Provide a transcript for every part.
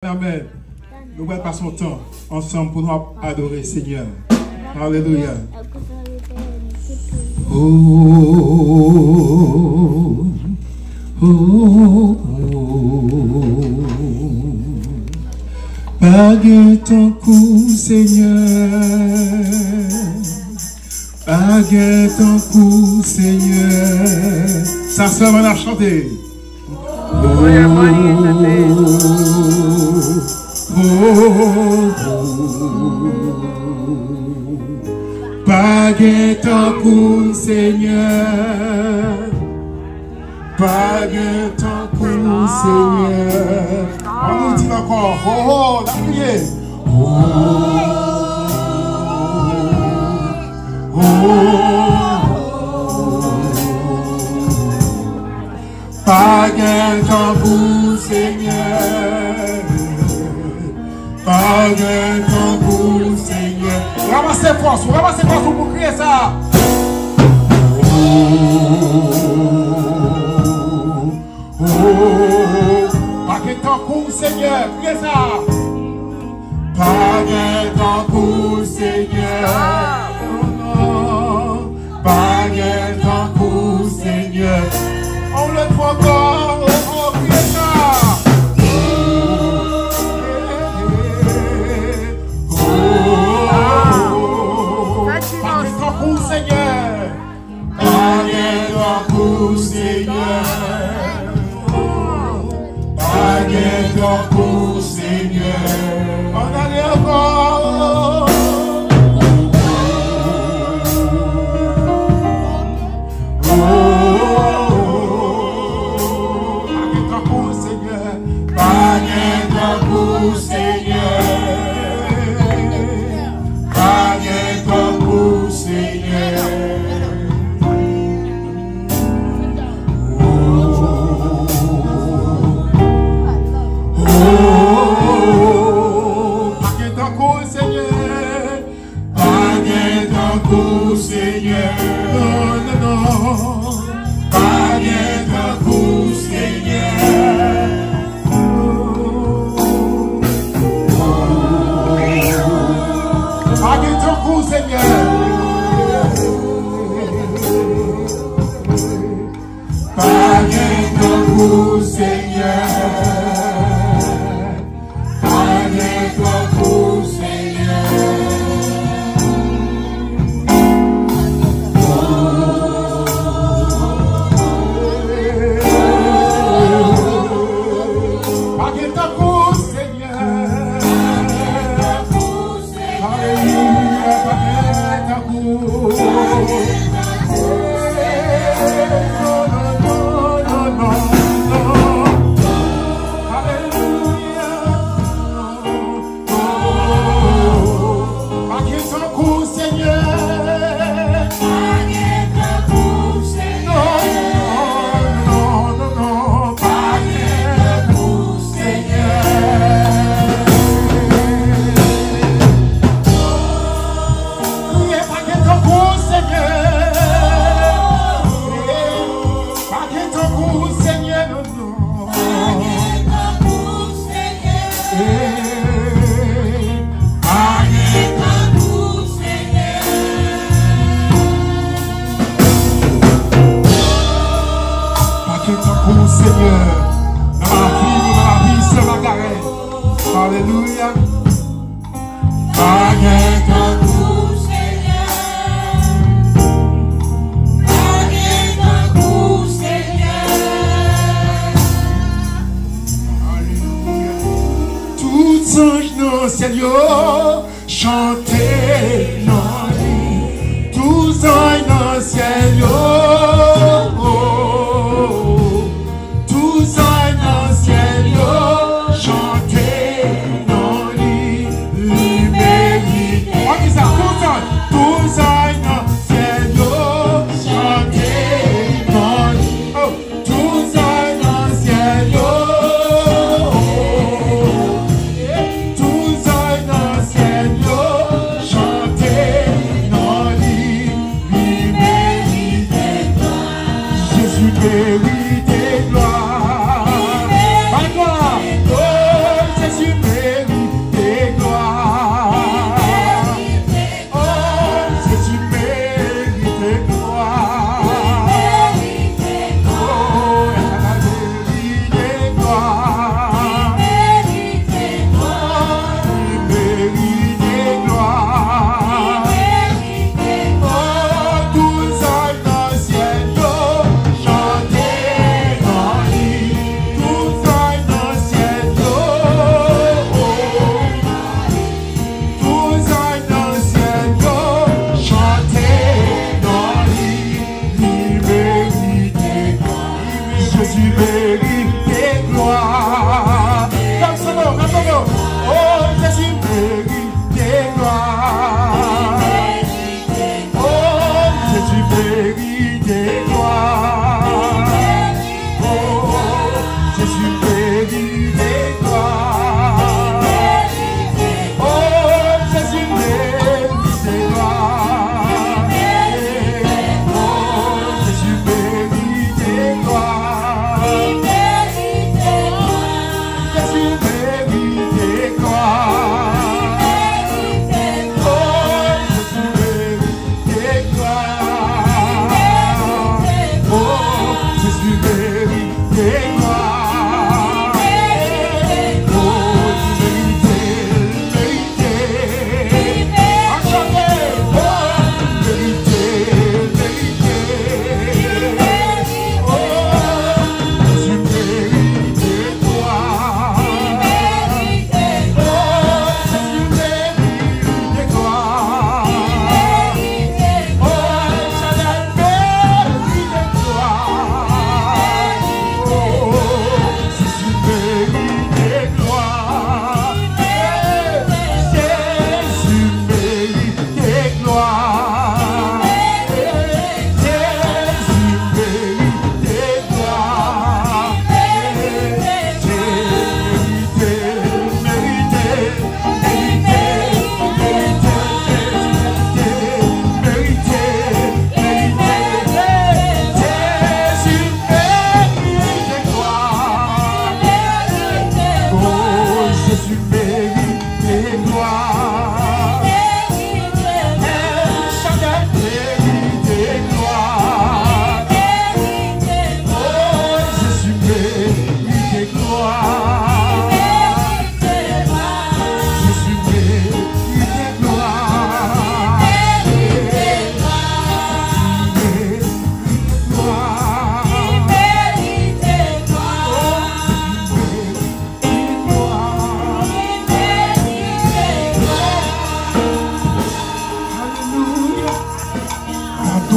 Amen. Nous allons passer notre temps ensemble pour nous adorer le Seigneur. Alléluia. Oh, oh, oh, oh. Baguette ton cou, Seigneur. Baguette ton cou, Seigneur. Ça sert à chanter. Baguette en cou, Seigneur. Baguette en cou, Seigneur. On nous dit encore. Oh, oh, la prière. Oh, oh, oh. Baguette en cou, Seigneur. Baguette en cou, Seigneur. Ramassez force pour crier ça. Oh, oh, oh. Baguette en cou, Seigneur. Criez ça. Baguette en cou, Seigneur. Oh non. Baguette en cou, Seigneur. On le voit encore. Oh, oh, criez ça. Baguette en cou, Seigneur. On allait encore. Baguette en cou, Seigneur. Baguette en cou, Seigneur. Baguette en cou, Seigneur. Seigneur, non, non, non, baguette en cou, Seigneur. Baguette en cou, Seigneur. Baguette en cou, Seigneur. Baguette en cou, Seigneur. Alléluia. Baguette en cou, Seigneur. Baguette en cou, Seigneur. Alléluia. Tout ange dans le ciel, chantez dans lui. Tout ange dans le ciel, tout ange dans le ciel, chantez. Chantez, non,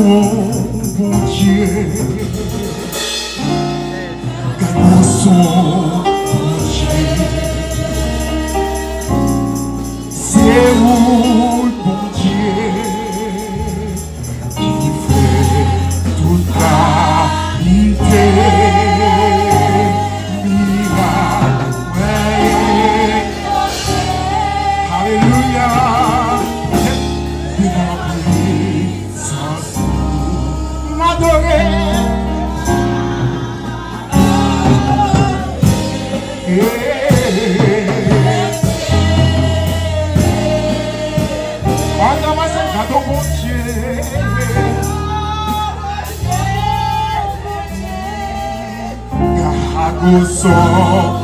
son bon Dieu. Regarde son bon Dieu. C'est où le bon Dieu qui fait toute la unité. Alléluia. Devant lui, sans m'adorer. On a massé le cadeau, mon Dieu. Garde son